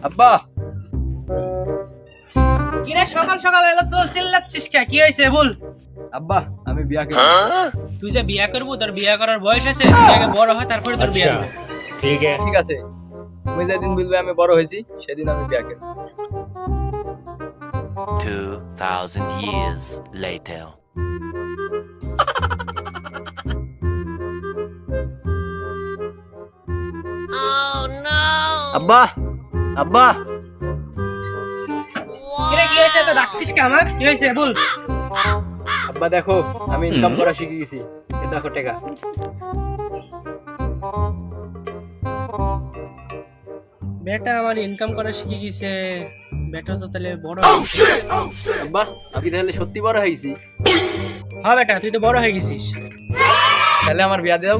আব্বা কিরে সকাল সকাল এলো তো চিল্লাচ্ছিস কে? কি হয়েছে বল। আব্বা আমি বিয়া করব। তুই যে বিয়া করবো, তোর বিয়া করার বয়স আছে? তুই আগে বড় হয় তারপরে তোর বিয়া হবে। ঠিক আছে, তুমি যেদিন বলবে আমি বড় হয়েছি সেদিন আমি বিয়া করব। 2000 years later. আব্বা আব্বা কিরে কি হয়েছে? তো ডাকছিস কে আমার? কি হয়েছে বল। আব্বা দেখো আমি ইনকাম করা শিখে গেছি। এ দেখো টাকা। বেটা আমার ইনকাম করা শিখে গেছে। বেটা তো তাহলে বড় হয়ে গেছে। আব্বা আমি তাহলে সত্যি বড় হয়েছি? হ্যাঁ বেটা তুই তো বড় হয়ে গেছিস। তাহলে আমার বিয়া দাও।